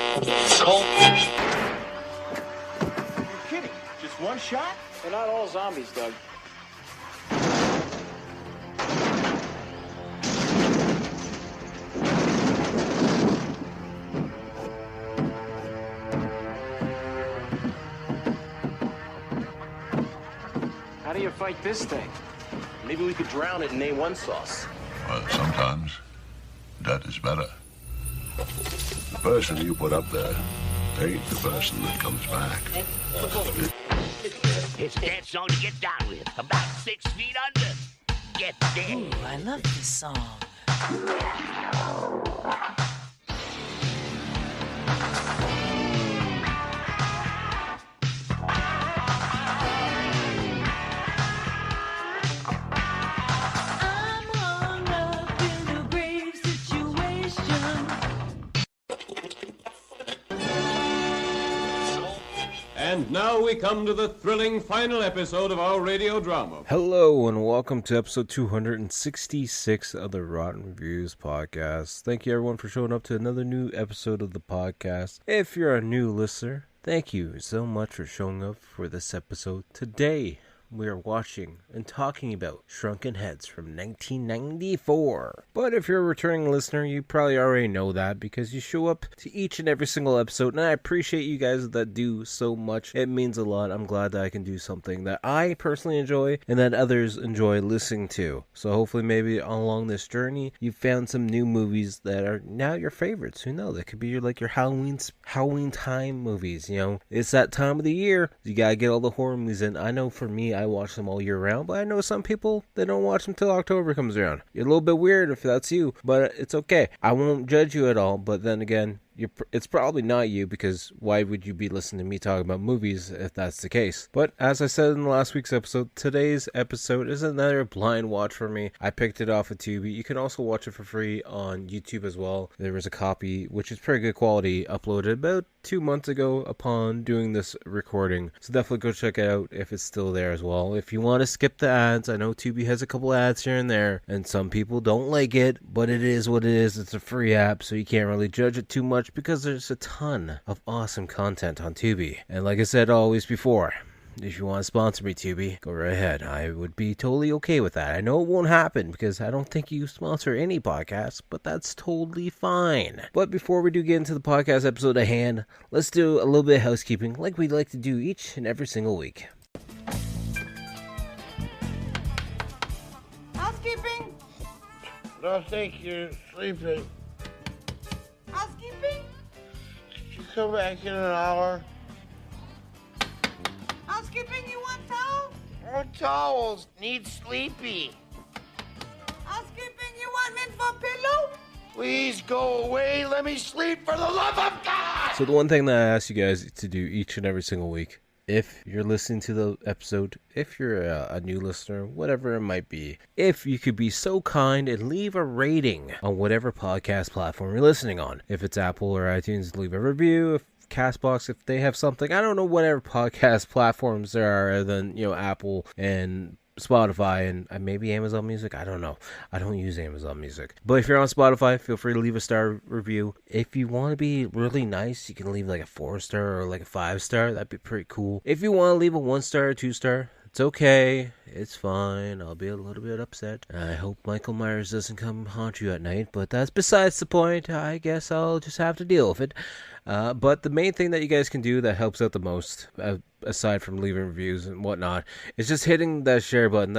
Cole. You're kidding. Just one shot? They're not all zombies, Doug. How do you fight this thing? Maybe we could drown it in A1 sauce. Well, sometimes that is better. The person you put up there ain't the person that comes back. It's a dance song to get down with. About 6 feet under. Get down. Ooh, I love this song. And now we come to the thrilling final episode of our radio drama. Hello and welcome to episode 266 of the Rotten Reviews podcast. Thank you everyone for showing up to another new episode of the podcast. If you're a new listener, thank you so much for showing up for this episode. Today, we are watching and talking about Shrunken Heads from 1994. But if you're a returning listener, you probably already know that because you show up to each and every single episode, and I appreciate you guys that do so much. It means a lot. I'm glad that I can do something that I personally enjoy and that others enjoy listening to. So hopefully maybe along this journey, you've found some new movies that are now your favorites. Who knows? That could be your Halloween time movies, you know. It's that time of the year. You gotta get all the horror movies in. I know for me, I watch them all year round, but I know some people, they don't watch them till October comes around. You're a little bit weird if that's you, but it's okay. I won't judge you at all, but then again, it's probably not you, because why would you be listening to me talk about movies if that's the case? But as I said in the last week's episode, today's episode is another blind watch for me. I picked it off of Tubi. You can also watch it for free on YouTube as well. There was a copy, which is pretty good quality, uploaded about 2 months ago upon doing this recording. So definitely go check it out if it's still there as well. If you want to skip the ads, I know Tubi has a couple ads here and there, and some people don't like it, but it is what it is. It's a free app, so you can't really judge it too much, because there's a ton of awesome content on Tubi. And like I said always before, if you want to sponsor me, Tubi, go right ahead. I would be totally okay with that. I know it won't happen because I don't think you sponsor any podcasts, but that's totally fine. But before we do get into the podcast episode at hand, let's do a little bit of housekeeping like we like to do each and every single week. Housekeeping? Don't think you're sleeping. Housekeeping? You come back in an hour. Housekeeping, you want towel? More towels. Need sleepy. Housekeeping, you want mint for pillow? Please go away. Let me sleep for the love of God. So the one thing that I ask you guys to do each and every single week, if you're listening to the episode, if you're a new listener, whatever it might be, if you could be so kind and leave a rating on whatever podcast platform you're listening on. If it's Apple or iTunes, leave a review. If Castbox, if they have something, I don't know, whatever podcast platforms there are other than, you know, Apple and Spotify and maybe Amazon Music. I don't know. I don't use Amazon Music. But if you're on Spotify, feel free to leave a star review. If you want to be really nice, you can leave like a 4-star or like a 5-star. That'd be pretty cool. If you want to leave a 1-star or 2-star, it's okay. It's fine. I'll be a little bit upset. I hope Michael Myers doesn't come haunt you at night, but that's besides the point. I guess I'll just have to deal with it. But the main thing that you guys can do that helps out the most, aside from leaving reviews and whatnot, is just hitting that share button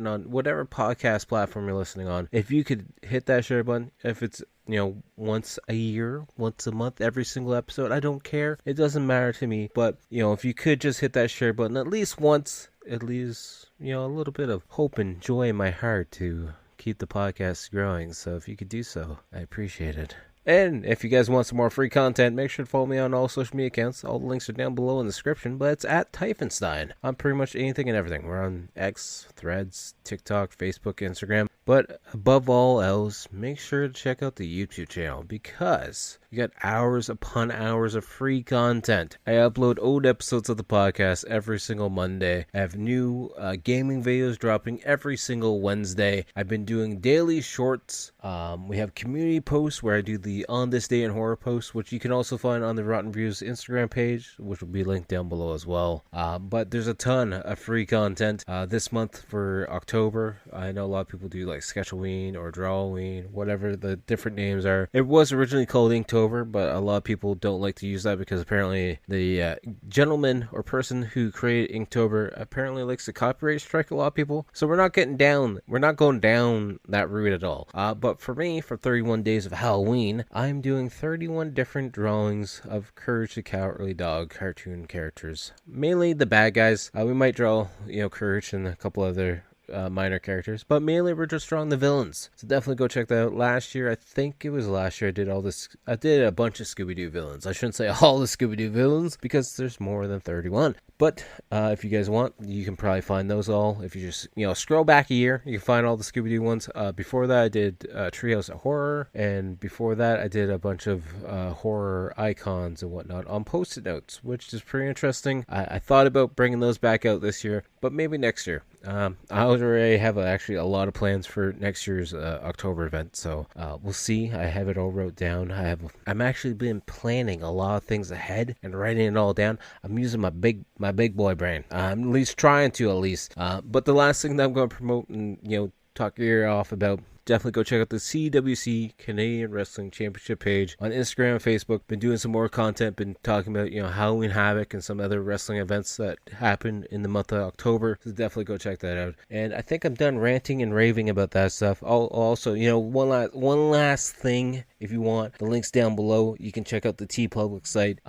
on whatever podcast platform you're listening on. If you could hit that share button, if it's, you know, once a year, once a month, every single episode, I don't care. It doesn't matter to me. But, you know, if you could just hit that share button at least once, at least, you know, a little bit of hope and joy in my heart to keep the podcast growing. So if you could do so, I appreciate it. And if you guys want some more free content, make sure to follow me on all social media accounts. All the links are down below in the description, but it's at Typhonstein on pretty much anything and everything. We're on X, Threads, TikTok, Facebook, Instagram. But above all else, make sure to check out the YouTube channel, because You got hours upon hours of free content. I upload old episodes of the podcast every single Monday. I have new gaming videos dropping every single Wednesday. I've been doing daily shorts. We have community posts where I do the On This Day in Horror posts, which you can also find on the Rotten Reviews Instagram page, which will be linked down below as well. But there's a ton of free content this month for October. I know a lot of people do like Sketchalloween or Drawalloween, whatever the different names are. It was originally called Inktober, but a lot of people don't like to use that because apparently the gentleman or person who created Inktober apparently likes to copyright strike a lot of people. So we're not going down that route at all. But for me, for 31 days of Halloween, I'm doing 31 different drawings of Courage the Cowardly Dog cartoon characters. Mainly the bad guys. We might draw, Courage and a couple other minor characters, but mainly we're just drawing the villains. So definitely go check that out. Last year, I did I did a bunch of Scooby-Doo villains. I shouldn't say all the Scooby-Doo villains because there's more than 31. But if you guys want, you can probably find those all. If you just, scroll back a year, you can find all the Scooby-Doo ones. Before that, I did Treehouse of Horror, and before that, I did a bunch of horror icons and whatnot on Post-it notes, which is pretty interesting. I thought about bringing those back out this year, but maybe next year. I already have actually a lot of plans for next year's October event, so we'll see. I have it all wrote down. I'm actually been planning a lot of things ahead and writing it all down. I'm using my big boy brain. I'm at least trying to. But the last thing that I'm going to promote and talk your ear off about, definitely go check out the CWC Canadian Wrestling Championship page on Instagram and Facebook. Been doing some more content, been talking about Halloween Havoc and some other wrestling events that happen in the month of October, so definitely go check that out. And I think I'm done ranting and raving about that stuff. I'll also, one last thing, if you want, the link's down below. You can check out the TeePublic site.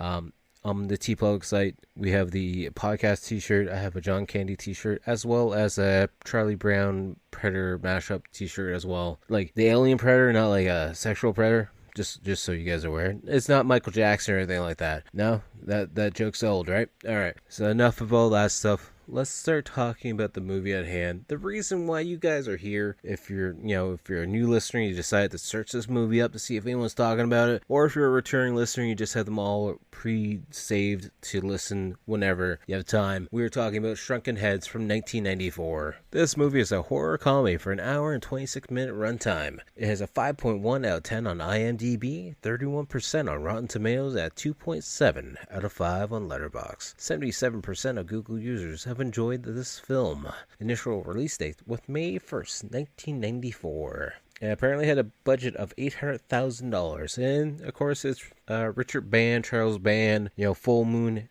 On the TeePublic site, we have the podcast t-shirt. I have a John Candy t-shirt, as well as a Charlie Brown Predator mashup t-shirt as well. Like the alien predator, not like a sexual predator. Just so you guys are aware. It's not Michael Jackson or anything like that. No, that joke's old, right? Alright, so enough of all that stuff. Let's start talking about the movie at hand. The reason why you guys are here, if you're a new listener, you decided to search this movie up to see if anyone's talking about it, or if you're a returning listener, you just have them all pre-saved to listen whenever you have time. We are talking about Shrunken Heads from 1994. This movie is a horror comedy for an hour and 26-minute runtime. It has a 5.1 out of 10 on IMDb, 31% on Rotten Tomatoes, at 2.7 out of 5 on Letterboxd. 77% of Google users have enjoyed this film. Initial release date was May 1st, 1994. It apparently had a budget of $800,000. And, of course, it's Richard Band, Charles Band, Full Moon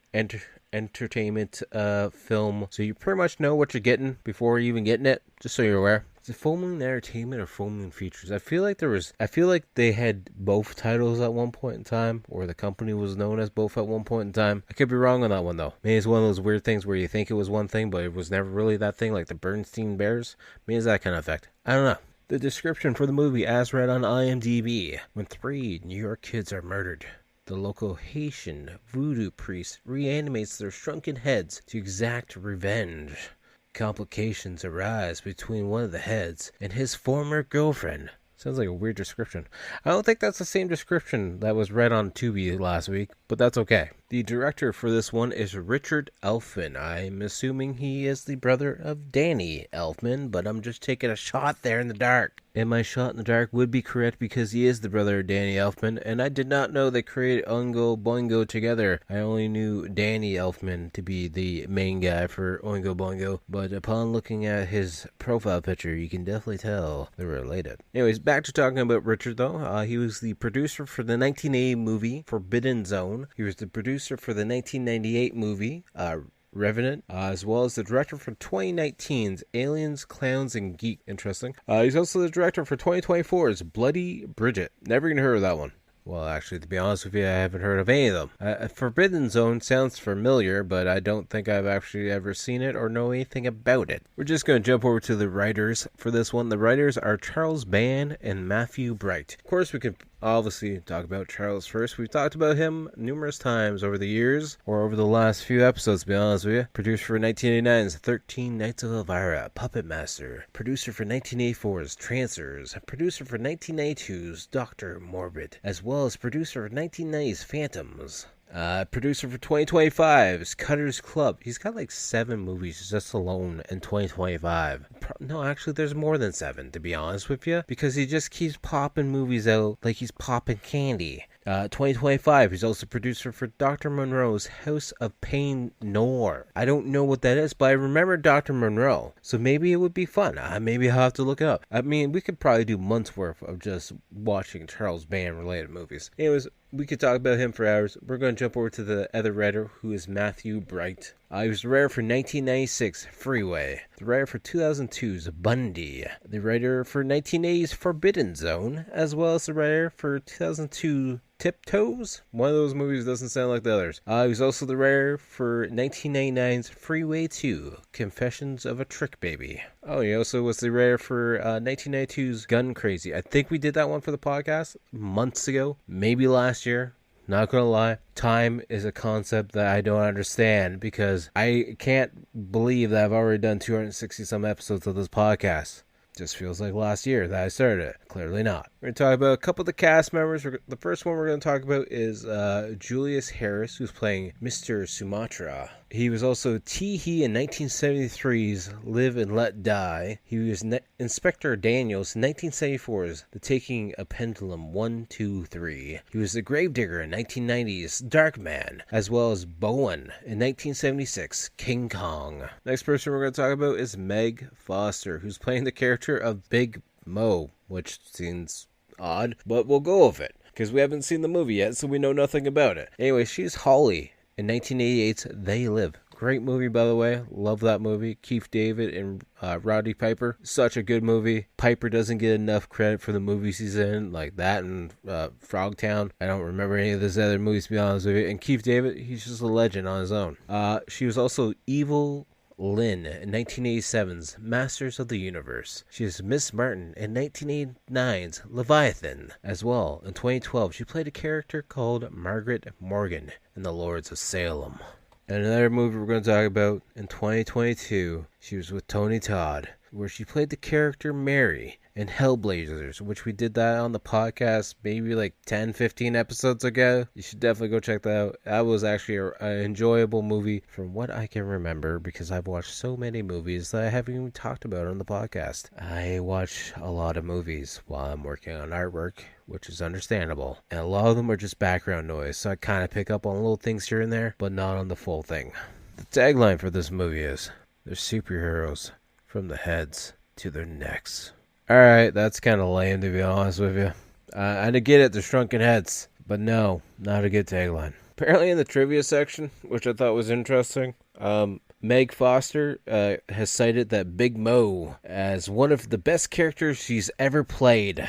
Entertainment film. So you pretty much know what you're getting before you even getting it, just so you're aware. Is it Full Moon Entertainment or Full Moon Features? I feel like they had both titles at one point in time, or the company was known as both at one point in time. I could be wrong on that one though. Maybe it's one of those weird things where you think it was one thing, but it was never really that thing, like the Bernstein Bears. Maybe it's that kind of effect. I don't know. The description for the movie, as read on IMDb: when 3 New York kids are murdered, the local Haitian voodoo priest reanimates their shrunken heads to exact revenge. Complications arise between one of the heads and his former girlfriend. Sounds like a weird description. I don't think that's the same description that was read on Tubi last week, but that's okay. The director for this one is Richard Elfman. I'm assuming he is the brother of Danny Elfman, but I'm just taking a shot there in the dark. And my shot in the dark would be correct because he is the brother of Danny Elfman, and I did not know they created Oingo Boingo together. I only knew Danny Elfman to be the main guy for Oingo Boingo, but upon looking at his profile picture, you can definitely tell they're related. Anyways, back to talking about Richard though. He was the producer for the 1980 movie Forbidden Zone. He was the producer for the 1998 movie Revenant, as well as the director for 2019's Aliens, Clowns, and Geek. Interesting. He's also the director for 2024's Bloody Bridget. Never even heard of that one. Well, actually, to be honest with you, I haven't heard of any of them. Forbidden Zone sounds familiar, but I don't think I've actually ever seen it or know anything about it. We're just going to jump over to the writers for this one. The writers are Charles Band and Matthew Bright. Of course, we could obviously talk about Charles first. We've talked about him numerous times over the years, or over the last few episodes, to be honest with you. Producer for 1989's 13 Nights of Elvira, Puppet Master. Producer for 1984's Trancers. Producer for 1992's Dr. Morbid, as well as producer for 1990's Phantoms. Producer for 2025's Cutter's Club. He's got like 7 movies just alone in 2025. No, actually, there's more than 7, to be honest with you, because he just keeps popping movies out like he's popping candy. 2025, he's also producer for Dr. Monroe's House of Pain Noir. I don't know what that is, but I remember Dr. Monroe, so maybe it would be fun. Maybe I'll have to look it up. I mean, we could probably do months worth of just watching Charles Band related movies. Anyways, we could talk about him for hours. We're going to jump over to the other writer, who is Matthew Bright. He was the writer for 1996, Freeway. The writer for 2002's Bundy. The writer for 1980's Forbidden Zone, as well as the writer for 2002 Tiptoes. One of those movies doesn't sound like the others. He was also the writer for 1999's Freeway 2, Confessions of a Trick Baby. Oh, he also was the writer for 1992's Gun Crazy. I think we did that one for the podcast months ago, maybe last year. Not gonna lie, time is a concept that I don't understand, because I can't believe that I've already done 260 some episodes of this podcast. Just feels like last year that I started it. Clearly not. We're going to talk about a couple of the cast members. The first one we're going to talk about is Julius Harris, who's playing Mr. Sumatra. He was also Tee-Hee in 1973's Live and Let Die. He was Inspector Daniels in 1974's The Taking a Pendulum 1, 2, 3. He was the Gravedigger in 1990's Dark Man, as well as Bowen in 1976's King Kong. Next person we're going to talk about is Meg Foster, who's playing the character of Big Mo, which seems odd, but we'll go with it, because we haven't seen the movie yet, so we know nothing about it. Anyway, she's Holly in 1988's They Live. Great movie, by the way. Love that movie. Keith David and Roddy Piper. Such a good movie. Piper doesn't get enough credit for the movies he's in, like that and Frogtown. I don't remember any of his other movies, to be honest with you. And Keith David, he's just a legend on his own. She was also Evil Lynn in 1987's Masters of the Universe. She is Miss Martin in 1989's Leviathan. As well, in 2012, she played a character called Margaret Morgan in The Lords of Salem. And another movie we're going to talk about in 2022, she was with Tony Todd, where she played the character Mary in Hellblazers, which we did that on the podcast maybe like 10-15 episodes ago. You should definitely go check that out. That was actually an enjoyable movie from what I can remember, because I've watched so many movies that I haven't even talked about on the podcast. I watch a lot of movies while I'm working on artwork, which is understandable, and a lot of them are just background noise, so I kind of pick up on little things here and there, but not on the full thing. The tagline for this movie is, "They're superheroes from the heads to their necks." Alright, that's kind of lame, to be honest with you. I did get it, the Shrunken Heads, but no, not a good tagline. Apparently in the trivia section, which I thought was interesting, Meg Foster has cited that Big Mo as one of the best characters she's ever played.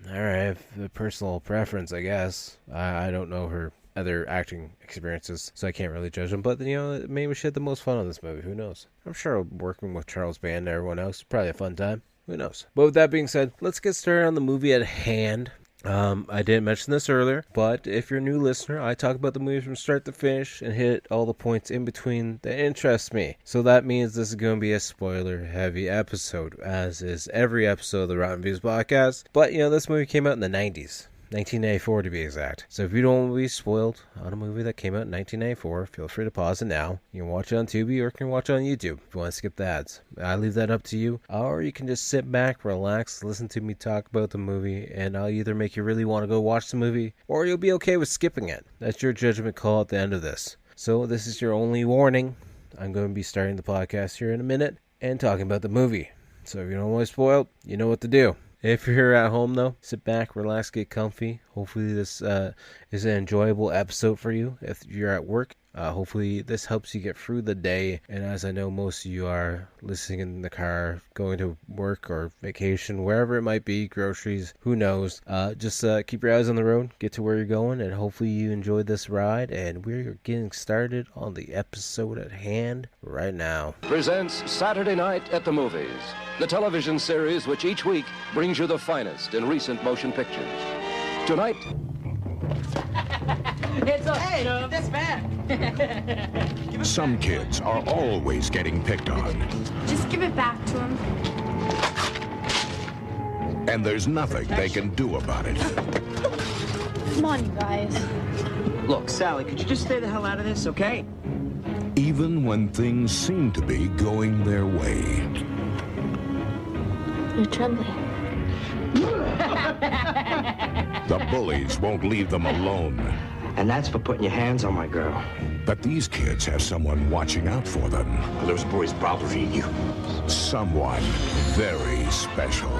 Alright, a personal preference, I guess. I don't know her other acting experiences, so I can't really judge them, but you know, maybe she had the most fun on this movie, who knows. I'm sure working with Charles Band and everyone else is probably a fun time. Who knows? But with that being said, let's get started on the movie at hand. I didn't mention this earlier, but if you're a new listener, I talk about the movie from start to finish and hit all the points in between that interest me. So that means this is going to be a spoiler-heavy episode, as is every episode of the Rotten Views podcast. But, you know, this movie came out in the 90s. 1994 to be exact. So if you don't want to be spoiled on a movie that came out in 1994, feel free to pause it now. You can watch it on Tubi or you can watch it on YouTube if you want to skip the ads. I leave that up to you. Or you can just sit back, relax, listen to me talk about the movie, and I'll either make you really want to go watch the movie, or you'll be okay with skipping it. That's your judgment call at the end of this. So this is your only warning. I'm going to be starting the podcast here in a minute and talking about the movie. So if you don't want to be spoiled, you know what to do. If you're at home, though, sit back, relax, get comfy. Hopefully this is an enjoyable episode for you. If you're at work, hopefully this helps you get through the day. And as I know most of you are listening in the car, going to work or vacation, wherever it might be, groceries, who knows. Just keep your eyes on the road, get to where you're going, and hopefully you enjoyed this ride. And we're getting started on the episode at hand right now. Presents Saturday Night at the Movies, the television series which each week brings you the finest in recent motion pictures. Tonight, It's okay, that's bad. Some kids are always getting picked on. Just give it back to him. And there's nothing they can do about it. Come on, you guys. Look, Sally, could you just stay the hell out of this, okay? Even when things seem to be going their way. You're trembling. The bullies won't leave them alone. And that's for putting your hands on my girl. But these kids have someone watching out for them. Those boys probably you. Someone very special.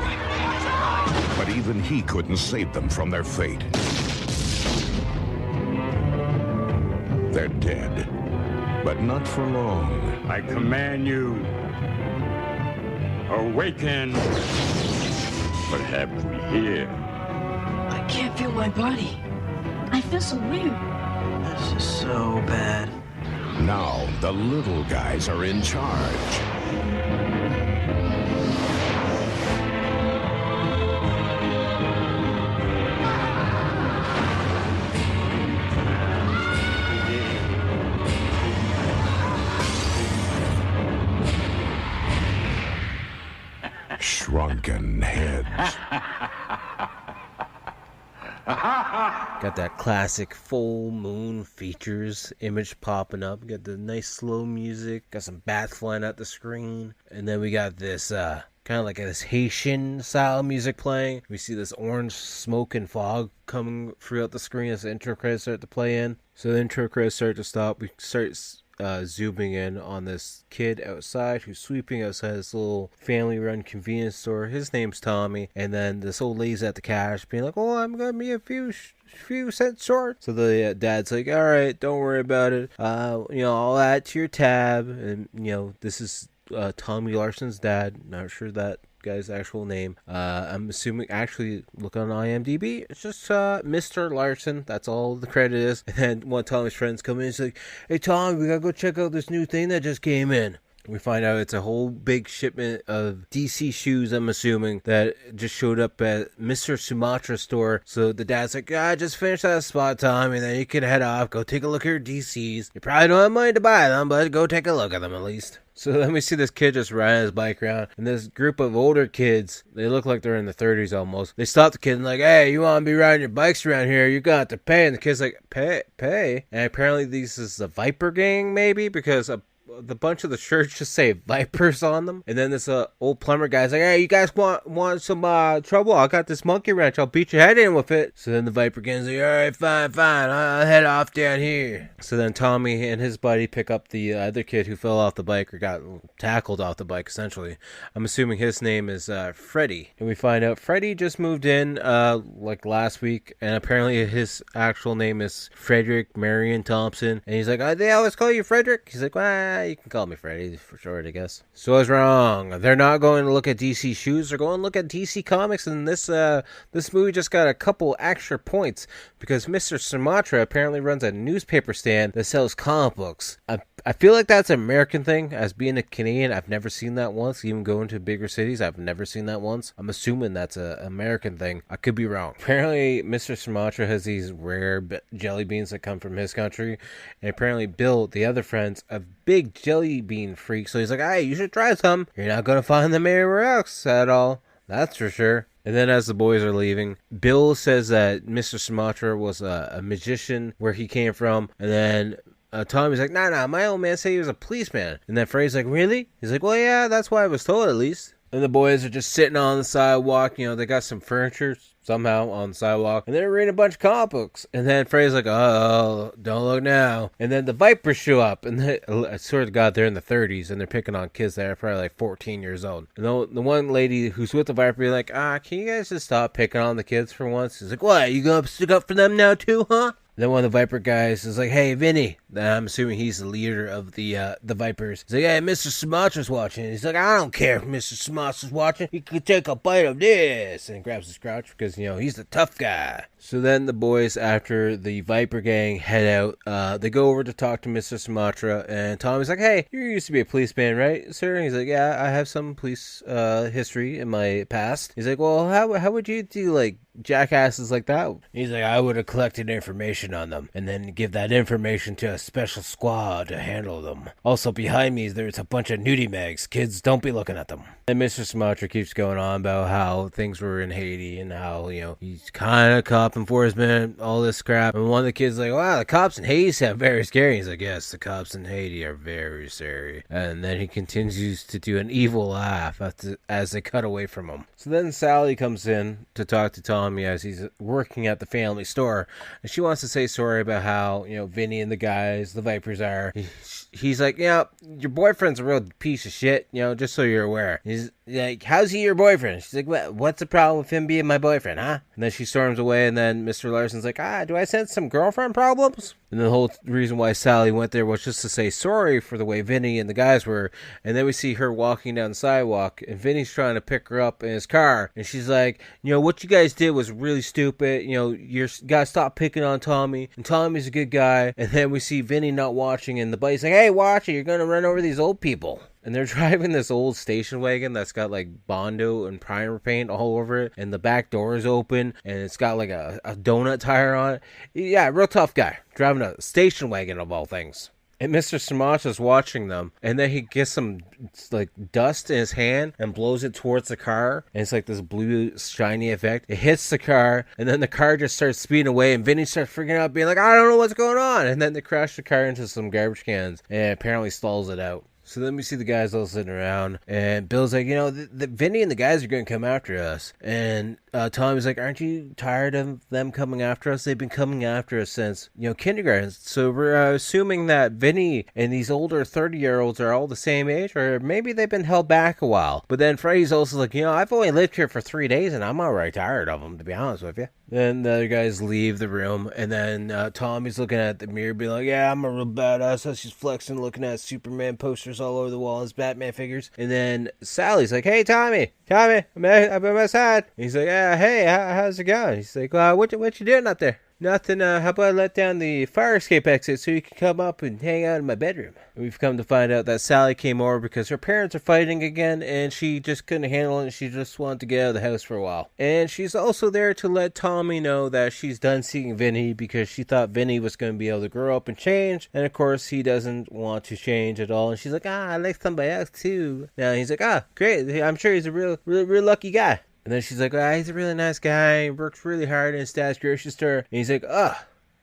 But even he couldn't save them from their fate. They're dead, but not for long. I command you, awaken. What have we here? I can't feel my body. I feel so weird. This is so bad. Now the little guys are in charge. Shrunken Heads. Got that classic full moon features image popping up. Got the nice slow music. Got some bats flying at the screen. And then we got this kind of like this Haitian style music playing. We see this orange smoke and fog coming throughout the screen as the intro credits start to play in. So the intro credits start to stop. We start zooming in on this kid outside who's sweeping outside this little family-run convenience store. His name's Tommy, and then this old lady's at the cash being like, "Oh, I'm gonna be a few cents short." So the dad's like, "All right, don't worry about it. I'll add to your tab." And this is Tommy Larson's dad. Not sure that guy's actual name. I'm assuming, actually, look on IMDb, it's just Mr. Larson. That's all the credit is. And then one of Tommy's friends come in, he's like, "Hey Tom, we gotta go check out this new thing that just came in." We find out it's a whole big shipment of DC shoes, I'm assuming, that just showed up at Mr. Sumatra's store. So the dad's like, just finish that spot, Tom, and then you can head off, go take a look at your DCs. You probably don't have money to buy them, but go take a look at them at least. So then we see this kid just riding his bike around, and this group of older kids, they look like they're in the 30s almost. They stop the kid and like, "Hey, you want to be riding your bikes around here? You got to pay." And the kid's like, Pay? And apparently this is the Viper gang, maybe, because the bunch of the shirts just say Vipers on them. And then this old plumber guy's like, "Hey, you guys want some trouble? I got this monkey wrench. I'll beat your head in with it." So then the Viper gang's like, "All right, fine. I'll head off down here." So then Tommy and his buddy pick up the other kid who fell off the bike or got tackled off the bike, essentially. I'm assuming his name is Freddy. And we find out Freddy just moved in like last week, and apparently his actual name is Frederick Marion Thompson. And he's like, "They always call you Frederick?" He's like, "Well, you can call me Freddy for short, I guess." So I was wrong. They're not going to look at DC shoes. They're going to look at DC Comics. And this movie just got a couple extra points because Mr. Sumatra apparently runs a newspaper stand that sells comic books. I feel like that's an American thing. As being a Canadian, I've never seen that once. Even going to bigger cities, I've never seen that once. I'm assuming that's an American thing. I could be wrong. Apparently, Mr. Sumatra has these rare jelly beans that come from his country. And apparently Bill, the other friend's a big jelly bean freak. So he's like, "Hey, you should try some. You're not going to find them anywhere else at all. That's for sure." And then as the boys are leaving, Bill says that Mr. Sumatra was a magician where he came from. And then Tommy's like, nah, my old man said he was a policeman. And then Freddy's like, "Really?" He's like, "Well, yeah, that's what I was told at least." And the boys are just sitting on the sidewalk. They got some furniture somehow on the sidewalk. And they're reading a bunch of comic books. And then Freddy's like, "Oh, don't look now." And then the Vipers show up. And I swear to God, they're in the 30s. And they're picking on kids that are probably like 14 years old. And the one lady who's with the Viper be like, "Can you guys just stop picking on the kids for once?" He's like, "What, you gonna stick up for them now too, huh?" Then one of the Viper guys is like, "Hey, Vinny." I'm assuming he's the leader of the Vipers. He's like, "Hey, Mr. Sumatra's watching." He's like, "I don't care if Mr. Sumatra's watching. He could take a bite of this." And he grabs his crotch because, he's the tough guy. So then the boys, after the Viper gang head out, they go over to talk to Mr. Sumatra. And Tommy's like, "Hey, you used to be a policeman, right, sir?" And he's like, "Yeah, I have some police history in my past." He's like, "Well, how would you do, like, jackasses like that? He's like, I would have collected information on them and then give that information to a special squad to handle them. Also, behind me, there's a bunch of nudie mags. Kids, don't be looking at them. And Mr. Sumatra keeps going on about how things were in Haiti and how, he's kind of cop enforcement, all this crap. And one of the kids is like, wow, the cops in Haiti sound very scary. He's like, yes, the cops in Haiti are very scary. And then he continues to do an evil laugh as they cut away from him. So then Sally comes in to talk to Tommy as he's working at the family store. And she wants to say sorry about how, Vinny and the guys, the Vipers are. He's like, your boyfriend's a real piece of shit, just so you're aware. He's like, how's he your boyfriend? She's like, what's the problem with him being my boyfriend, huh? And then she storms away, and then Mr. Larson's like, do I sense some girlfriend problems? And the whole reason why Sally went there was just to say sorry for the way Vinny and the guys were. And then we see her walking down the sidewalk, and Vinny's trying to pick her up in his car. And she's like, what you guys did was really stupid. You gotta stop picking on Tommy. And Tommy's a good guy. And then we see Vinny not watching, and the buddy's like, hey, watch it. You're gonna run over these old people. And they're driving this old station wagon that's got like Bondo and primer paint all over it. And the back door is open. And it's got like a donut tire on it. Yeah, real tough guy. Driving a station wagon of all things. And Mr. Sumatra's watching them. And then he gets some like dust in his hand and blows it towards the car. And it's like this blue shiny effect. It hits the car. And then the car just starts speeding away. And Vinny starts freaking out being like, I don't know what's going on. And then they crash the car into some garbage cans. And apparently stalls it out. So then we see the guys all sitting around, and Bill's like, the Vinny and the guys are going to come after us. And Tommy's like, aren't you tired of them coming after us? They've been coming after us since, kindergarten. So we're assuming that Vinny and these older 30-year-olds are all the same age, or maybe they've been held back a while. But then Freddy's also like, I've only lived here for 3 days, and I'm already tired of them, to be honest with you. Then the other guys leave the room, and then Tommy's looking at the mirror, being like, yeah, I'm a real badass. So she's flexing, looking at Superman posters all over the wall, his Batman figures. And then Sally's like, hey, Tommy, I'm by my side. And he's like, yeah, hey, how's it going? He's like, what you doing up there? Nothing, how about I let down the fire escape exit so you can come up and hang out in my bedroom? And we've come to find out that Sally came over because her parents are fighting again, and she just couldn't handle it, and she just wanted to get out of the house for a while. And she's also there to let Tommy know that she's done seeing Vinny because she thought Vinny was going to be able to grow up and change, and of course he doesn't want to change at all. And she's like, I like somebody else too. Now he's like, great, I'm sure he's a real lucky guy. And then she's like, he's a really nice guy. He works really hard in his dad's grocery store. And he's like,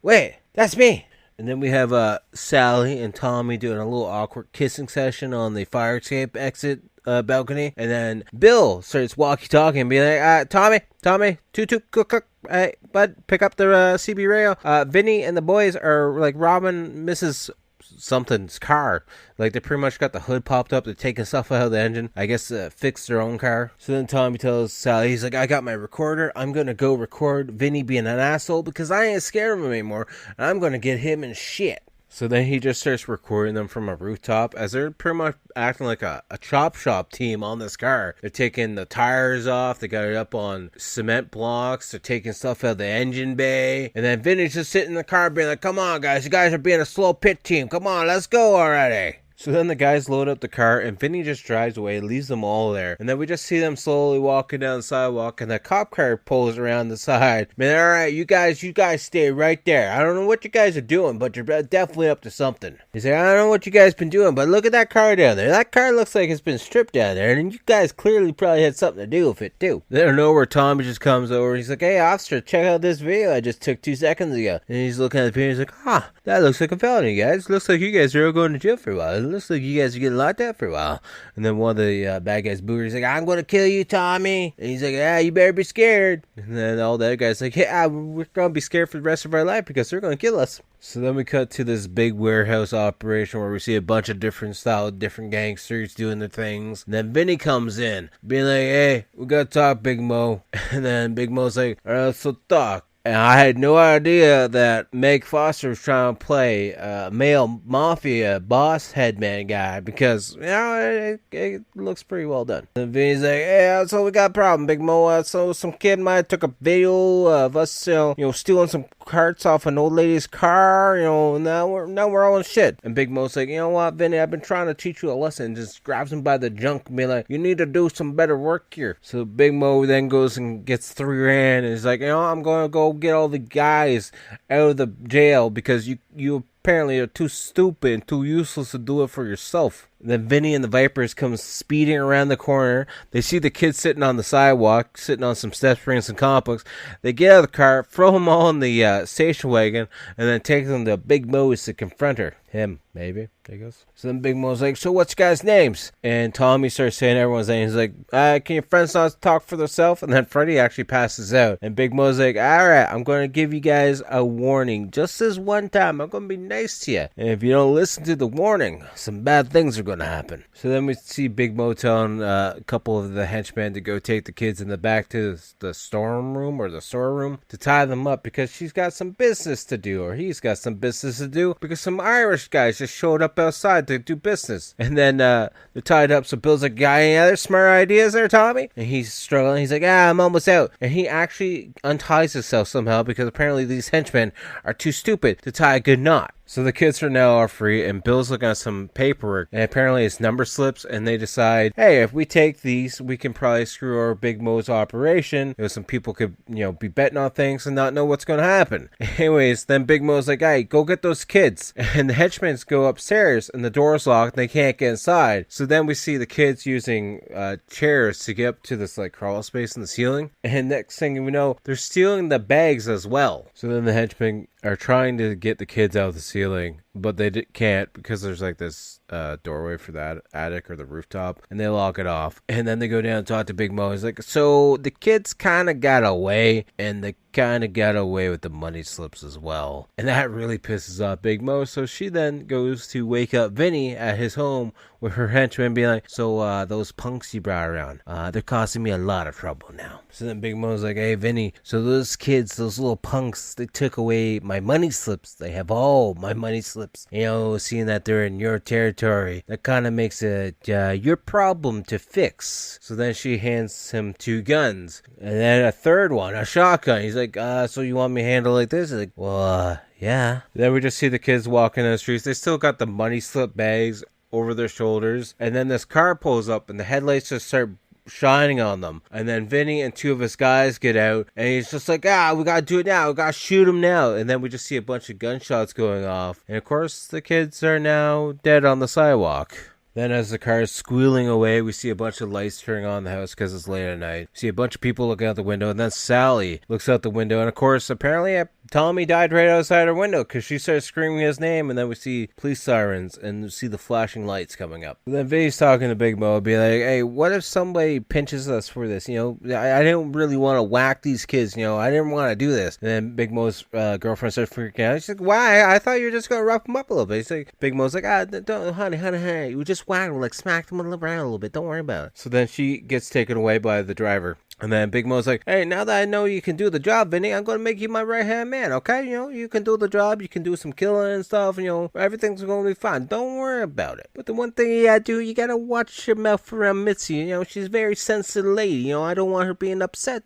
wait, that's me. And then we have Sally and Tommy doing a little awkward kissing session on the fire escape exit balcony. And then Bill starts walkie-talking and be like, Tommy, toot, cook, hey, bud, pick up the CB radio. Vinny and the boys are like robbing Mrs. something's car. Like, they pretty much got the hood popped up. They're taking stuff out of the engine. I guess fix their own car. So then Tommy tells Sally, he's like, I got my recorder. I'm going to go record Vinny being an asshole because I ain't scared of him anymore. And I'm going to get him in shit. So then he just starts recording them from a rooftop as they're pretty much acting like a chop shop team on this car. They're taking the tires off. They got it up on cement blocks. They're taking stuff out of the engine bay. And then Vinny's just sitting in the car being like, come on, guys. You guys are being a slow pit team. Come on, let's go already. So then the guys load up the car, and Vinny just drives away, leaves them all there. And then we just see them slowly walking down the sidewalk, and the cop car pulls around the side. Man, all right, you guys stay right there. I don't know what you guys are doing, but you're definitely up to something. He's like, I don't know what you guys been doing, but look at that car down there. That car looks like it's been stripped down there, and you guys clearly probably had something to do with it, too. Then I don't know where Tommy just comes over. He's like, hey, officer, check out this video I just took 2 seconds ago. And he's looking at the video, he's like, that looks like a felony, guys. Looks like you guys are all going to jail for a while. Looks like you guys are getting locked up for a while. And then one of the bad guys, Booger's like, I'm going to kill you, Tommy. And he's like, you better be scared. And then all the other guys like, we're going to be scared for the rest of our life because they're going to kill us. So then we cut to this big warehouse operation where we see a bunch of different gangsters doing their things. And then Vinny comes in, being like, hey, we got to talk, Big Mo. And then Big Mo's like, all right, so talk. And I had no idea that Meg Foster was trying to play a male mafia boss headman guy because, it looks pretty well done. And Vinny's like, yeah, so we got a problem, Big Mo. So some kid might have took a video of us, stealing some carts off an old lady's car, now we're all in shit. And Big Mo's like, you know what, Vinny, I've been trying to teach you a lesson. Just grabs him by the junk and be like, you need to do some better work here. So Big Mo then goes and gets $3,000 and he's like, I'm going to go get all the guys out of the jail because you apparently are too stupid and too useless to do it for yourself. Then Vinny and the Vipers come speeding around the corner. They see the kids sitting on the sidewalk, sitting on some steps, bringing some comic books. They get out of the car, throw them all in the station wagon, and then take them to Big Mo's to confront her. Him, maybe, I guess. So then Big Mo's like, so what's you guys' names? And Tommy starts saying everyone's name. He's like, can your friends not talk for themselves? And then Freddy actually passes out. And Big Mo's like, all right, I'm going to give you guys a warning. Just this one time, I'm going to be nice to you. And if you don't listen to the warning, some bad things are going to happen. So then we see Big Mo telling a couple of the henchmen to go take the kids in the back to the storeroom to tie them up because she's got some business to do, or he's got some business to do because some Irish guys just showed up outside to do business. And then they're tied up, so Bill's like, got any other smart ideas there, Tommy? And he's struggling. He's like, I'm almost out. And he actually unties himself somehow because apparently these henchmen are too stupid to tie a good knot. So the kids are now all free, and Bill's looking at some paperwork, and apparently it's number slips, and they decide, hey, if we take these, we can probably screw our Big Mo's operation. Some people could, be betting on things and not know what's going to happen. Anyways, then Big Mo's like, hey, go get those kids. And the henchmen go upstairs, and the door's locked, and they can't get inside. So then we see the kids using chairs to get up to this, crawl space in the ceiling. And next thing we know, they're stealing the bags as well. So then the henchmen are trying to get the kids out of the ceiling, but they can't because there's this doorway for that attic or the rooftop, and they lock it off. And then they go down and talk to Big Mo. He's like, so the kids kind of got away, and they kind of got away with the money slips as well. And that really pisses off Big Mo. So she then goes to wake up Vinny at his home with her henchmen being like, so those punks you brought around, they're causing me a lot of trouble now. So then Big Mo's like, hey, Vinny, so those kids, those little punks, they took away my money slips. They have all my money slips. Seeing that they're in your territory, that kind of makes it your problem to fix. So then she hands him 2 guns. And then a third one, a shotgun. He's like, so you want me to handle it like this? He's like, well, yeah. Then we just see the kids walking in the streets. They still got the money slip bags over their shoulders. And then this car pulls up, and the headlights just start shining on them. And then Vinny and 2 of his guys get out, and he's just like, we gotta do it now, we gotta shoot him now. And then we just see a bunch of gunshots going off, and of course the kids are now dead on the sidewalk. Then as the car is squealing away, we see a bunch of lights turning on in the house because it's late at night. We see a bunch of people looking out the window, and then Sally looks out the window, and of course, apparently Tommy died right outside her window because she starts screaming his name, and then we see police sirens, and we see the flashing lights coming up. And then Vinny's talking to Big Mo, being like, hey, what if somebody pinches us for this? I didn't really want to whack these kids, I didn't want to do this. And then Big Mo's girlfriend starts freaking out. She's like, why? I thought you were just going to rough them up a little bit. He's like, Big Mo's like, don't, honey, you just whack them, smack them around a little bit. Don't worry about it. So then she gets taken away by the driver. And then Big Mo's like, hey, now that I know you can do the job, Vinny, I'm going to make you my right-hand man, okay? You can do the job. You can do some killing and stuff. Everything's going to be fine. Don't worry about it. But the one thing you got to do, you got to watch your mouth around Mitzi. She's a very sensitive lady. I don't want her being upset.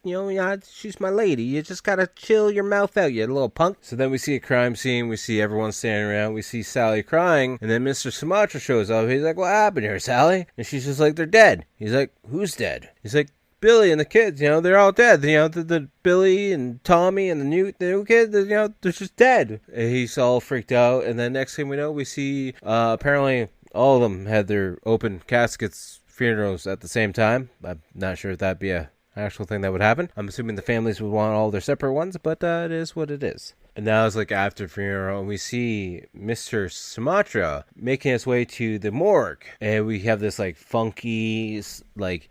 She's my lady. You just got to chill your mouth out, you little punk. So then we see a crime scene. We see everyone standing around. We see Sally crying. And then Mr. Sumatra shows up. He's like, what happened here, Sally? And she's just like, they're dead. He's like, who's dead? He's like, Billy and the kids, they're all dead. The Billy and Tommy and the new kid, they're just dead. And he's all freaked out. And then next thing we know, we see apparently all of them had their open caskets funerals at the same time. I'm not sure if that'd be a actual thing that would happen. I'm assuming the families would want all their separate ones, but it is what it is. And now it's after funeral, and we see Mr. Sumatra making his way to the morgue. And we have this funky,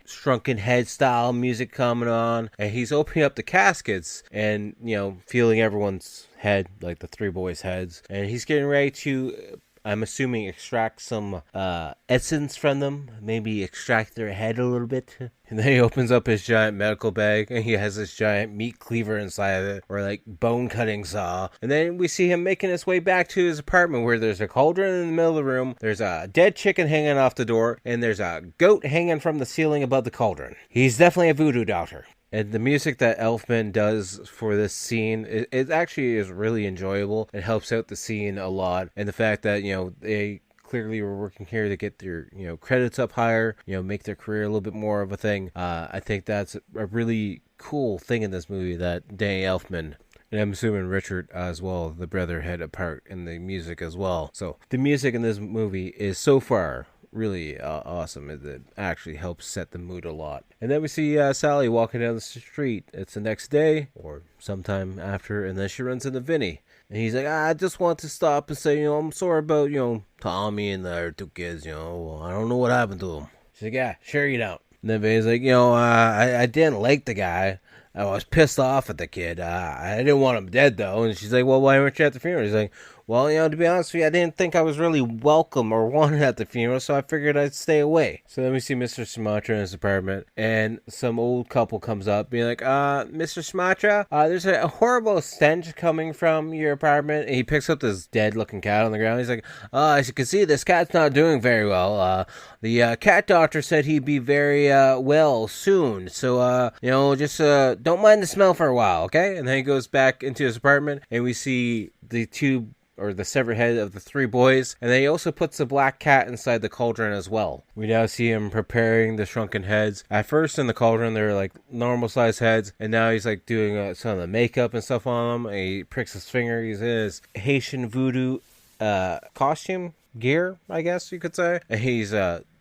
Shrunken Head style music coming on. And he's opening up the caskets and, feeling everyone's head, the 3 boys' heads. And he's getting ready to I'm assuming extract some essence from them, maybe extract their head a little bit. And then he opens up his giant medical bag, and he has this giant meat cleaver inside of it, or like bone cutting saw. And then we see him making his way back to his apartment, where there's a cauldron in the middle of the room, there's a dead chicken hanging off the door, and there's a goat hanging from the ceiling above the cauldron. He's definitely a voodoo doctor. And the music that Elfman does for this scene, it actually is really enjoyable. It helps out the scene a lot. And the fact that, they clearly were working here to get their, credits up higher, make their career a little bit more of a thing. I think that's a really cool thing in this movie that Danny Elfman, and I'm assuming Richard as well, the brother, had a part in the music as well. So the music in this movie is so far really awesome. It actually helps set the mood a lot. And then we see Sally walking down the street. It's the next day or sometime after, and then she runs into Vinny. And he's like, I just want to stop and say, I'm sorry about, Tommy and the other two kids, I don't know what happened to them. She's like, yeah, sure you don't. And then Vinny's like, I didn't like the guy. I was pissed off at the kid. I didn't want him dead, though. And she's like, well, why weren't you at the funeral? He's like, well, to be honest with you, I didn't think I was really welcome or wanted at the funeral, so I figured I'd stay away. So then we see Mr. Sumatra in his apartment, and some old couple comes up, being like, Mr. Sumatra, there's a horrible stench coming from your apartment. And he picks up this dead-looking cat on the ground. He's like, as you can see, this cat's not doing very well. The cat doctor said he'd be very well soon, so, just don't mind the smell for a while, okay? And then he goes back into his apartment, and we see the severed head of the three boys, and then he also puts the black cat inside the cauldron as well. We now see him preparing the shrunken heads. At first in the cauldron they were like normal sized heads, and now he's like doing some of the makeup and stuff on them, and he pricks his finger. He's in his Haitian voodoo costume gear, I guess you could say, and he's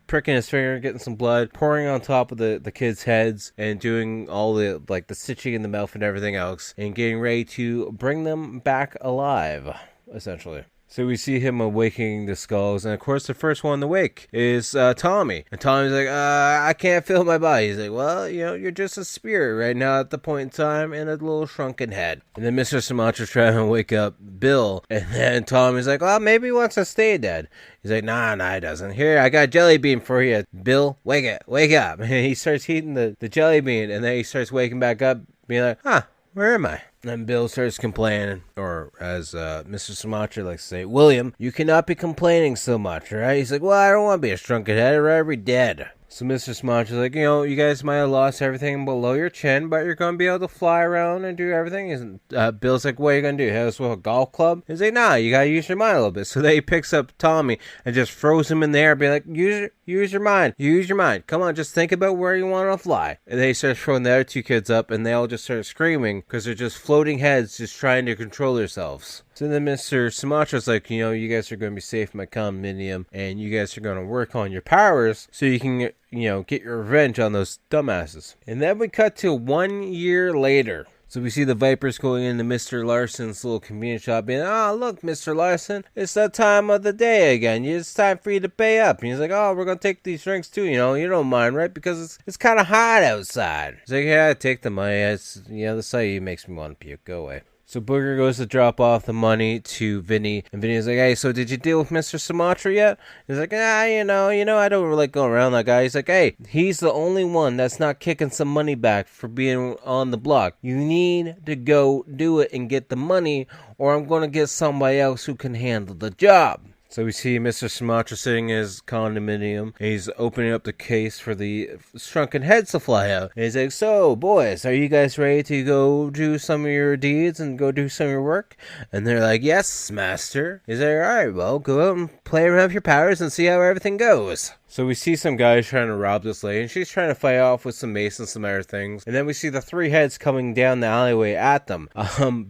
pricking his finger, getting some blood, pouring on top of the kids' heads, and doing all the the stitching in the mouth and everything else, and getting ready to bring them back alive, essentially. So we see him awakening the skulls, and of course the first one to wake is Tommy. And Tommy's like, I can't feel my body. He's like, well, you're just a spirit right now at the point in time in a little shrunken head. And then Mr. Sumatra's trying to wake up Bill, and then Tommy's like, well, maybe he wants to stay dead. He's like, nah, he doesn't. Here, I got a jelly bean for you, Bill. Wake up. And he starts eating the jelly bean, and then he starts waking back up, being like, where am I? And then Bill starts complaining, or as Mr. Sumatra likes to say, William, you cannot be complaining so much, right? He's like, well, I don't want to be a shrunken head, I'd rather be dead. So Mr. Sumatra's like, you guys might have lost everything below your chin, but you're going to be able to fly around and do everything. Bill's like, what are you going to do? Hit us with a golf club? He's like, nah, you got to use your mind a little bit. So then he picks up Tommy and just throws him in the air, being like, use your mind. Come on, just think about where you want to fly. And then he starts throwing the other two kids up, and they all just start screaming because they're just floating heads just trying to control themselves. So then Mr. Sumatra's like, you guys are going to be safe in my condominium, and you guys are going to work on your powers so you can, get your revenge on those dumbasses. And then we cut to 1 year later. So we see the Vipers going into Mr. Larson's little convenience shop being, look, Mr. Larson, it's that time of the day again. It's time for you to pay up. And he's like, we're going to take these drinks too. You don't mind, right? Because it's kind of hot outside. He's like, yeah, take the money. It's, the sight makes me want to puke. Go away. So Booger goes to drop off the money to Vinny, and Vinny's like, hey, so did you deal with Mr. Sumatra yet? He's like, I don't really go around that guy. He's like, hey, he's the only one that's not kicking some money back for being on the block. You need to go do it and get the money, or I'm going to get somebody else who can handle the job. So we see Mr. Sumatra sitting in his condominium, and he's opening up the case for the shrunken heads to fly out. And he's like, so, boys, are you guys ready to go do some of your deeds and go do some of your work? And they're like, yes, master. He's like, all right, well, go out and play around with your powers and see how everything goes. So we see some guys trying to rob this lady, and she's trying to fight off with some mace and some other things. And then we see the three heads coming down the alleyway at them.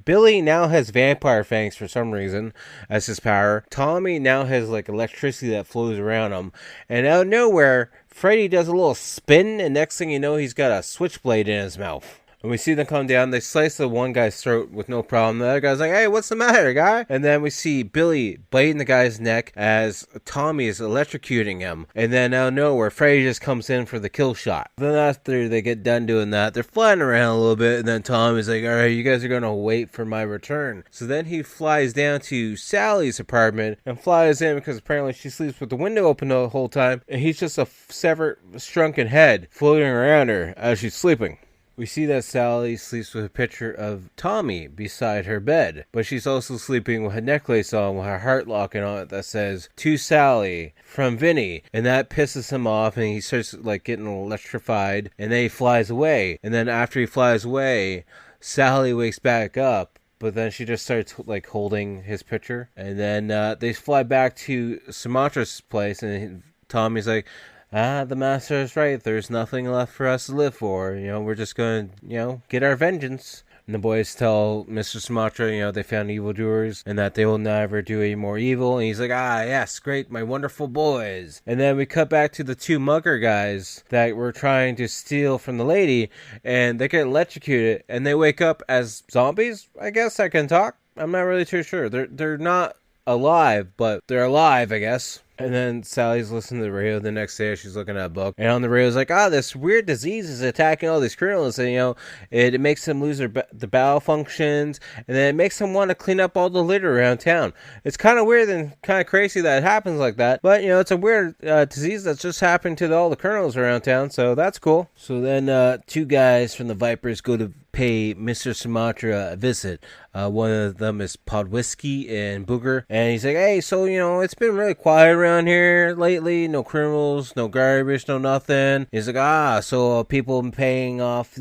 Billy now has vampire fangs for some reason as his power. Tommy now has electricity that flows around him. And out of nowhere, Freddy does a little spin, and next thing you know, he's got a switchblade in his mouth. And we see them come down. They slice the one guy's throat with no problem. The other guy's like, hey, what's the matter, guy? And then we see Billy biting the guy's neck as Tommy is electrocuting him. And then out of nowhere, Freddy just comes in for the kill shot. Then after they get done doing that, they're flying around a little bit. And then Tommy's like, all right, you guys are going to wait for my return. So then he flies down to Sally's apartment and flies in because apparently she sleeps with the window open the whole time. And he's just a severed, shrunken head floating around her as she's sleeping. We see that Sally sleeps with a picture of Tommy beside her bed, but she's also sleeping with a necklace on with her heart locking on it that says, to Sally, from Vinny, and that pisses him off, and he starts like getting electrified, and then he flies away, and then after he flies away, Sally wakes back up, but then she just starts like holding his picture, and then they fly back to Sumatra's place, and Tommy's like, the master is right. There's nothing left for us to live for. We're just going to, get our vengeance. And the boys tell Mr. Sumatra, they found evildoers and that they will never do any more evil. And he's like, yes, great, my wonderful boys. And then we cut back to the two mugger guys that were trying to steal from the lady, and they get electrocuted, and they wake up as zombies, I guess I can talk. I'm not really too sure. They're not alive, but they're alive, I guess. And then Sally's listening to the radio the next day. She's looking at a book. And on the radio, it's like, this weird disease is attacking all these criminals. And, it makes them lose the bowel functions. And then it makes them want to clean up all the litter around town. It's kind of weird and kind of crazy that it happens like that. But, it's a weird disease that's just happened to all the criminals around town. So that's cool. So then two guys from the Vipers go to pay Mr. Sumatra a visit. One of them is Podwhisky and Booger. And he's like, hey, so, it's been really quiet around here lately. No criminals, no garbage, no nothing. He's like, so people been paying off,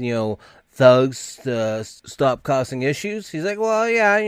thugs to stop causing issues. He's like, well, yeah,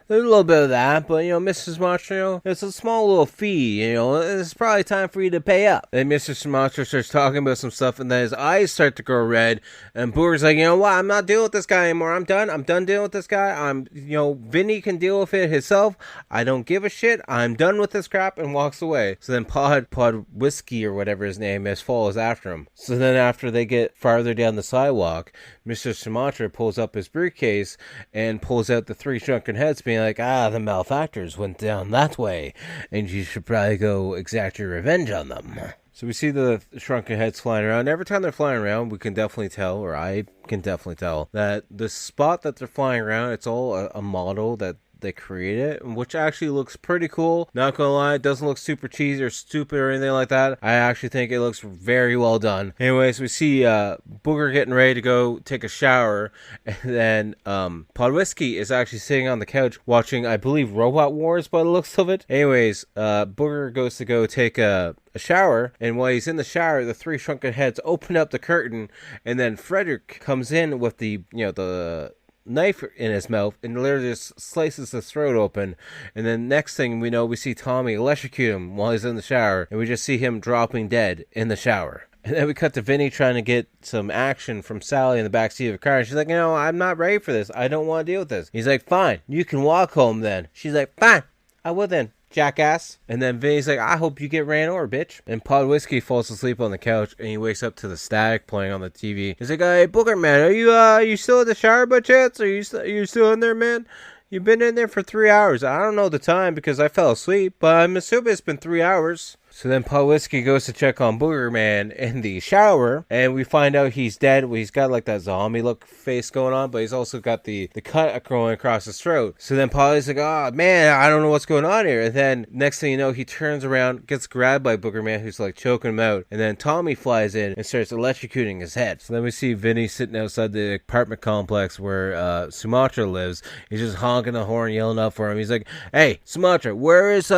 there's a little bit of that, but, Mrs. Sumatra, it's a small little fee, it's probably time for you to pay up. And Mr. Sumatra starts talking about some stuff, and then his eyes start to grow red, and Booger's like, what, I'm not dealing with this guy anymore. I'm done dealing with this guy. Vinny can deal with it himself. I don't give a shit. I'm done with this crap, and walks away. So then Pod Whiskey, or whatever his name is, follows after him. So then after they get farther down the sidewalk, Mr. Sumatra pulls up his briefcase and pulls out the three Shrunken Heads, being like, the malefactors went down that way, and you should probably go exact your revenge on them. So we see the Shrunken Heads flying around. Every time they're flying around, we can definitely tell, or I can definitely tell, that the spot that they're flying around, it's all a model that they created, which actually looks pretty cool. Not gonna lie, it doesn't look super cheesy or stupid or anything like that. I actually think it looks very well done. Anyways, we see Booger getting ready to go take a shower, and then Podwhisky is actually sitting on the couch watching, I believe, Robot Wars by the looks of it. Anyways, Booger goes to go take a shower, and while he's in the shower, the three Shrunken Heads open up the curtain, and then Frederick comes in with the knife in his mouth and literally just slices his throat open. And then next thing we know, we see Tommy electrocute him while he's in the shower, and we just see him dropping dead in the shower. And then we cut to Vinny trying to get some action from Sally in the backseat of the car. And she's like, I'm not ready for this. I don't want to deal with this. He's like, fine, you can walk home then. She's like, fine, I will then, jackass. And then Vinny's like, I hope you get ran over, bitch. And Podwhisky falls asleep on the couch, and he wakes up to the static playing on the TV. He's like, hey, Booger, man, are you still in the shower by chance? Are you still in there, man? You've been in there for 3 hours. I don't know the time because I fell asleep, but I'm assuming it's been 3 hours. So then Podwhisky goes to check on Booger Man in the shower, and we find out he's dead. Well, he's got like that zombie look face going on, but he's also got the cut growing across his throat. So then Polly's like, oh man, I don't know what's going on here. And then next thing you know, he turns around, gets grabbed by Booger Man, who's like choking him out. And then Tommy flies in and starts electrocuting his head. So then we see Vinny sitting outside the apartment complex where Sumatra lives. He's just honking the horn, yelling up for him. He's like, hey, Sumatra, where is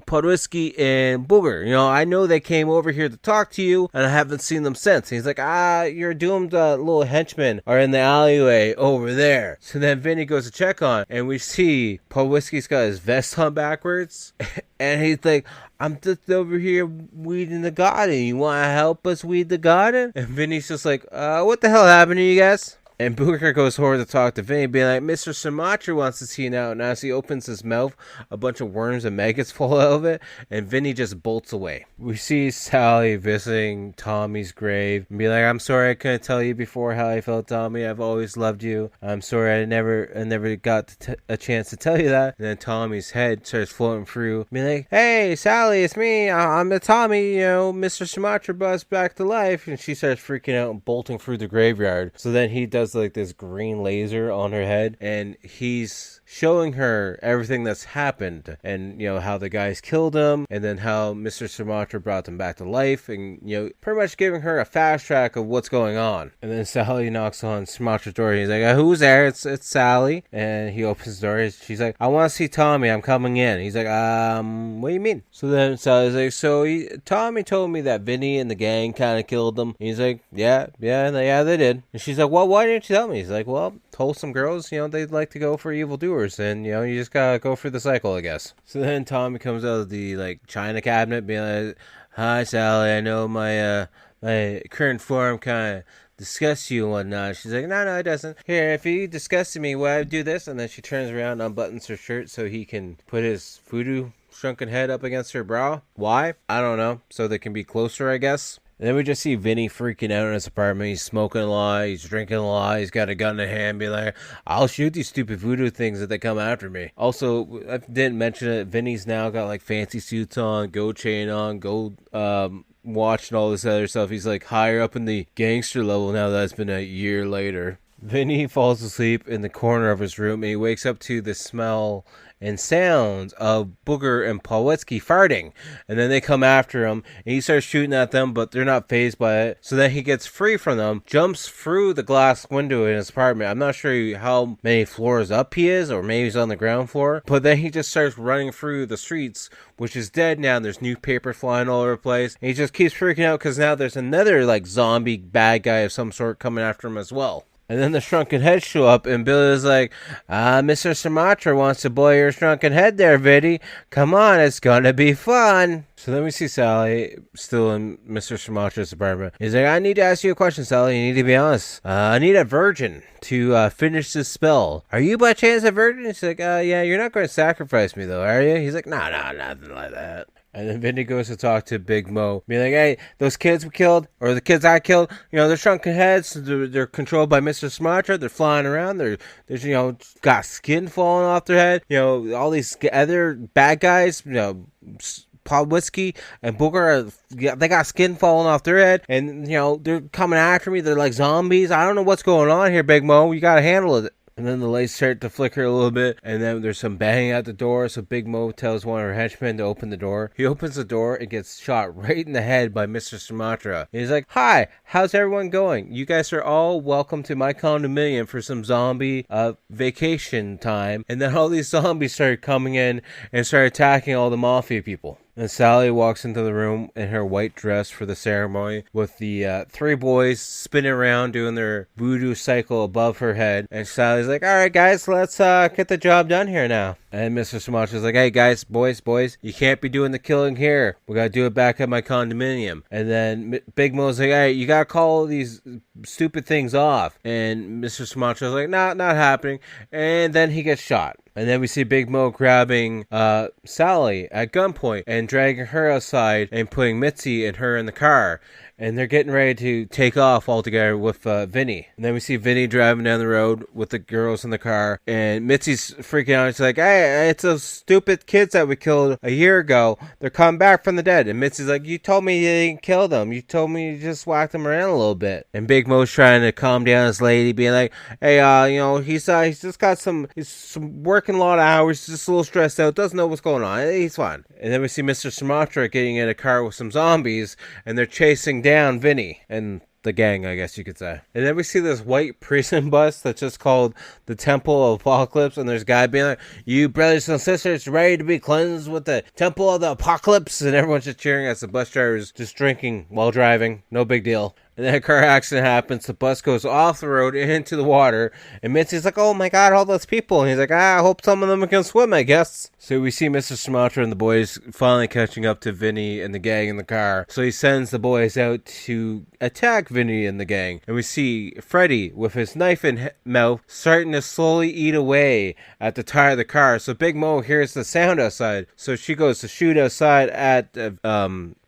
Podwhisky and Booger? I know they came over here to talk to you, and I haven't seen them since. He's like, your doomed little henchmen are in the alleyway over there. So then Vinny goes to check on, and we see Podwhisky's got his vest on backwards, and he's like, I'm just over here weeding the garden. You want to help us weed the garden? And Vinny's just like, what the hell happened to you guys? And Booker goes forward to talk to Vinny, being like, Mr. Sumatra wants to see you now. And as he opens his mouth, a bunch of worms and maggots fall out of it, and Vinny just bolts away. We see Sally visiting Tommy's grave and be like, I'm sorry I couldn't tell you before how I felt, Tommy. I've always loved you. I'm sorry I never got a chance to tell you that. And then Tommy's head starts floating through, being like, hey, Sally, it's me. I'm the Tommy, Mr. Sumatra bus back to life. And she starts freaking out and bolting through the graveyard. So then he does like this green laser on her head, and he's showing her everything that's happened, and how the guys killed him, and then how Mr. Sumatra brought them back to life, and pretty much giving her a fast track of what's going on. And then Sally knocks on Sumatra's door. He's like, who's there? It's Sally. And he opens the door. She's like, I want to see Tommy. I'm coming in. He's like, what do you mean? So then Sally's like, Tommy told me that Vinny and the gang kind of killed him. And he's like, yeah, they did. And she's like, well, why didn't you tell me? He's like, well, wholesome girls, they'd like to go for evildoers, and you just gotta go through the cycle, I guess. So then Tommy comes out of the china cabinet, being like, hi Sally, I know my current form kind of disgusts you and whatnot. She's like, no, it doesn't. Here, if you disgusted me, well, I do this. And then she turns around and unbuttons her shirt so he can put his voodoo shrunken head up against her brow. Why? I don't know. So they can be closer, I guess. And then we just see Vinny freaking out in his apartment. He's smoking a lot. He's drinking a lot. He's got a gun in hand, be like, I'll shoot these stupid voodoo things if they come after me. Also, I didn't mention it, Vinny's now got fancy suits on, gold chain on, gold watch and all this other stuff. He's higher up in the gangster level now that it's been a year later. Vinny falls asleep in the corner of his room, and he wakes up to the smell and sounds of Booger and Pawlitsky farting. And then they come after him, and he starts shooting at them, but they're not fazed by it. So then he gets free from them, jumps through the glass window in his apartment. I'm not sure how many floors up he is, or maybe he's on the ground floor. But then he just starts running through the streets, which is dead now. There's newspaper flying all over the place. And he just keeps freaking out because now there's another zombie bad guy of some sort coming after him as well. And then the Shrunken Heads show up, and Billy's like, Mr. Sumatra wants to blow your shrunken head there, Vinny. Come on, it's gonna be fun. So then we see Sally still in Mr. Sumatra's apartment. He's like, I need to ask you a question, Sally. You need to be honest. I need a virgin to finish this spell. Are you by chance a virgin? She's like, yeah, you're not going to sacrifice me, though, are you? He's like, no, nothing like that. And then Vinny goes to talk to Big Mo, being like, hey, those kids we killed, or the kids I killed, they're Shrunken Heads. They're controlled by Mr. Sumatra. They're flying around. They're got skin falling off their head. All these other bad guys, Pawlitsky and Booger, they got skin falling off their head, and they're coming after me. They're like zombies. I don't know what's going on here, Big Mo. You gotta handle it. And then the lights start to flicker a little bit, and then there's some banging at the door, so Big Mo tells one of her henchmen to open the door. He opens the door and gets shot right in the head by Mr. Sumatra. And he's like, hi, how's everyone going? You guys are all welcome to my condominium for some zombie vacation time. And then all these zombies started coming in and started attacking all the mafia people. And Sally walks into the room in her white dress for the ceremony with the three boys spinning around doing their voodoo cycle above her head. And Sally's like, all right, guys, let's get the job done here now. And Mr. Sumatra's like, hey, guys, boys, you can't be doing the killing here. We got to do it back at my condominium. And then Big Mo's like, hey, you got to call these stupid things off. And Mr. Sumatra's like, not happening. And then he gets shot. And then we see Big Mo grabbing Sally at gunpoint and dragging her outside and putting Mitzi and her in the car. And they're getting ready to take off altogether with Vinny. And then we see Vinny driving down the road with the girls in the car. And Mitzi's freaking out. She's like, hey, it's those stupid kids that we killed a year ago. They're coming back from the dead. And Mitzi's like, you told me you didn't kill them. You told me you just whacked them around a little bit. And Big Mo's trying to calm down his lady, being like, hey, he's just got some working a lot of hours. He's just a little stressed out. Doesn't know what's going on. He's fine. And then we see Mr. Sumatra getting in a car with some zombies. And they're chasing down Vinny and the gang, I guess you could say. And then we see this white prison bus that's just called the Temple of Apocalypse, and there's a guy being like, you brothers and sisters ready to be cleansed with the Temple of the Apocalypse? And everyone's just cheering as the bus driver is just drinking while driving. No big deal. And then a car accident happens. The bus goes off the road into the water. And Mitzi's like, oh my God, all those people. And he's like, I hope some of them can swim, I guess. So we see Mr. Sumatra and the boys finally catching up to Vinny and the gang in the car. So he sends the boys out to attack Vinny and the gang. And we see Freddy with his knife in mouth starting to slowly eat away at the tire of the car. So Big Mo hears the sound outside. So she goes to shoot outside at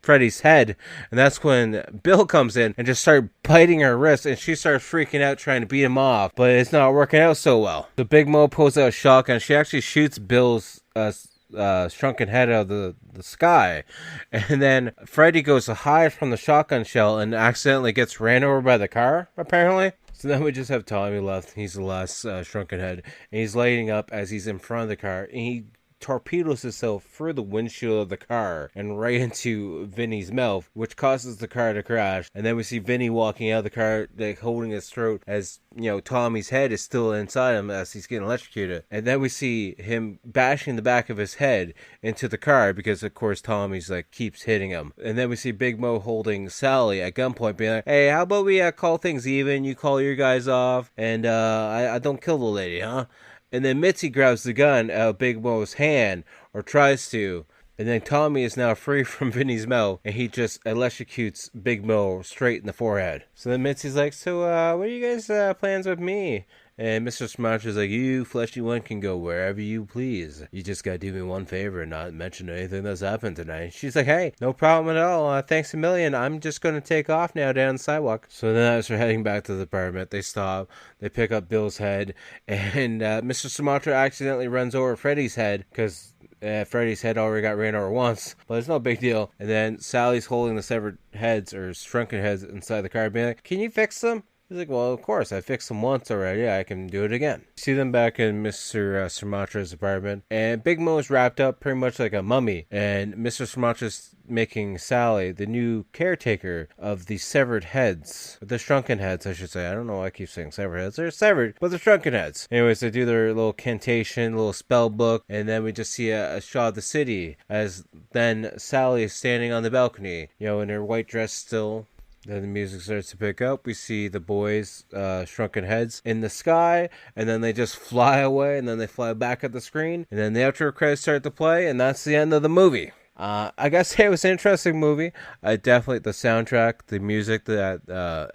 Freddy's head, and that's when Bill comes in and just starts biting her wrist, and she starts freaking out trying to beat him off, but it's not working out so well. So Big Mo pulls out a shotgun. She actually shoots Bill's shrunken head out of the sky, and then Freddy goes to hide from the shotgun shell and accidentally gets ran over by the car, apparently. So then we just have Tommy left. He's the last shrunken head, and he's lighting up as he's in front of the car, and he torpedoes himself through the windshield of the car and right into Vinny's mouth, which causes the car to crash. And then we see Vinny walking out of the car, like holding his throat, as Tommy's head is still inside him as he's getting electrocuted. And then we see him bashing the back of his head into the car because, of course, Tommy's like keeps hitting him. And then we see Big Mo holding Sally at gunpoint, being like, "Hey, how about we call things even? You call your guys off, and I don't kill the lady, huh?" And then Mitzi grabs the gun out of Big Mo's hand, or tries to. And then Tommy is now free from Vinny's mouth, and he just electrocutes Big Mo straight in the forehead. So then Mitzi's like, so what are you guys' plans with me? And Mr. Sumatra's like, you, fleshy one, can go wherever you please. You just gotta do me one favor and not mention anything that's happened tonight. She's like, hey, no problem at all. Thanks a million. I'm just gonna take off now down the sidewalk. So then as they're heading back to the apartment, they stop. They pick up Bill's head. And Mr. Sumatra accidentally runs over Freddy's head because Freddy's head already got ran over once, but it's no big deal. And then Sally's holding the severed heads, or shrunken heads, inside the car, being like, can you fix them? He's like, well, of course, I fixed them once already. I can do it again. See them back in Mr. Sumatra's apartment, and Big Mo is wrapped up pretty much like a mummy, and Mr. Sumatra's making Sally the new caretaker of the severed heads. The shrunken heads, I should say. I don't know why I keep saying severed heads. They're severed, but they're shrunken heads. Anyways, they do their little cantation, little spell book, and then we just see a shot of the city as then Sally is standing on the balcony, in her white dress still. Then the music starts to pick up. We see the boys, shrunken heads, in the sky, and then they just fly away, and then they fly back at the screen, and then the outro credits start to play, and that's the end of the movie. I gotta say it was an interesting movie. Definitely the soundtrack, the music that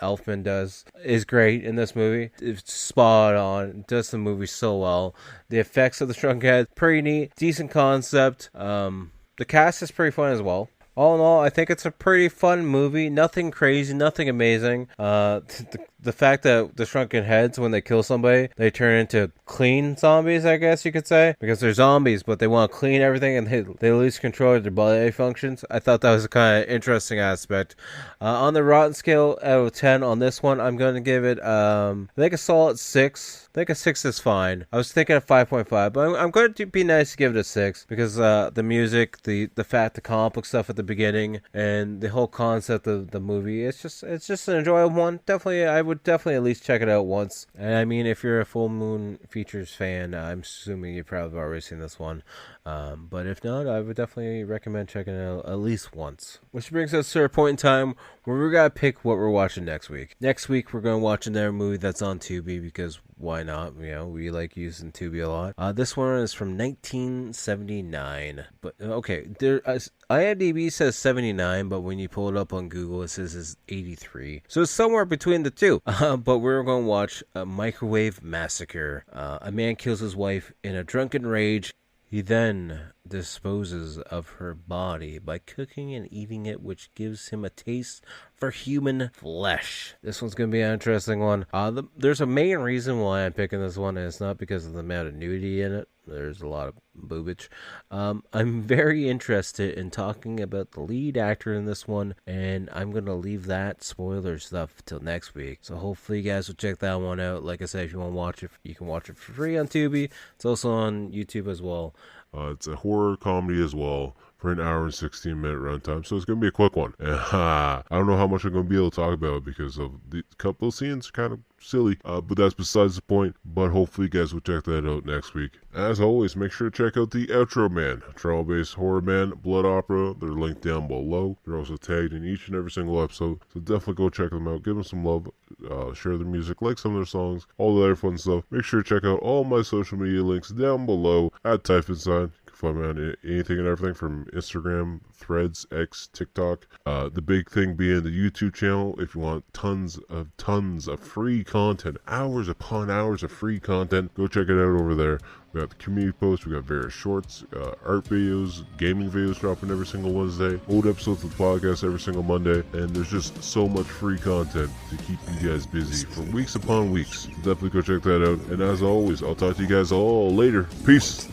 Elfman does is great in this movie. It's spot on. It does the movie so well. The effects of the shrunken head, pretty neat, decent concept. The cast is pretty fun as well. All in all, I think it's a pretty fun movie. Nothing crazy, nothing amazing. The fact that the shrunken heads, when they kill somebody, they turn into clean zombies, I guess you could say. Because they're zombies, but they want to clean everything and they lose control of their bodily functions. I thought that was a kind of interesting aspect. On the Rotten scale out of 10 on this one, I'm going to give it, I think a solid 6. I think a 6 is fine. I was thinking of 5.5, but I'm going to be nice to give it a 6 because the music, the fact, the comic book stuff at the beginning, and the whole concept of the movie, it's just an enjoyable one. Definitely, I would definitely at least check it out once. And I mean, if you're a Full Moon Features fan, I'm assuming you've probably already seen this one. But if not, I would definitely recommend checking it out at least once. Which brings us to a point in time where we gotta pick what we're watching next week. Next week, we're gonna watch another movie that's on Tubi because why not? We like using Tubi a lot. This one is from 1979. But okay, IMDb says 79, but when you pull it up on Google, it says it's 83. So it's somewhere between the two. But we're going to watch a Microwave Massacre. A man kills his wife in a drunken rage. He then disposes of her body by cooking and eating it, which gives him a taste for human flesh. This one's going to be an interesting one. There's a main reason why I'm picking this one, and it's not because of the amount of nudity in it. There's a lot of boobage. I'm very interested in talking about the lead actor in this one, and I'm going to leave that spoiler stuff till next week. So hopefully you guys will check that one out. Like I said, if you want to watch it, you can watch it for free on Tubi. It's also on YouTube as well. It's a horror comedy as well for an hour and 16-minute runtime, so it's going to be a quick one. I don't know how much I'm going to be able to talk about because of the couple of scenes kind of silly, but that's besides the point. But hopefully you guys will check that out next week. As always, make sure to check check out the Outro Man, trial-based horror band, Blood Opera. They're linked down below. They're also tagged in each and every single episode, so definitely go check them out. Give them some love, share their music, like some of their songs, all the other fun stuff. Make sure to check out all my social media links down below at Typhonsign. Find me on anything and everything from Instagram, Threads, X, TikTok. The big thing being the YouTube channel. If you want tons of free content, hours upon hours of free content, go check it out over there. We got the community posts, we got various shorts, art videos, gaming videos dropping every single Wednesday, old episodes of the podcast every single Monday, and there's just so much free content to keep you guys busy for weeks upon weeks. So definitely go check that out. And as always, I'll talk to you guys all later. Peace.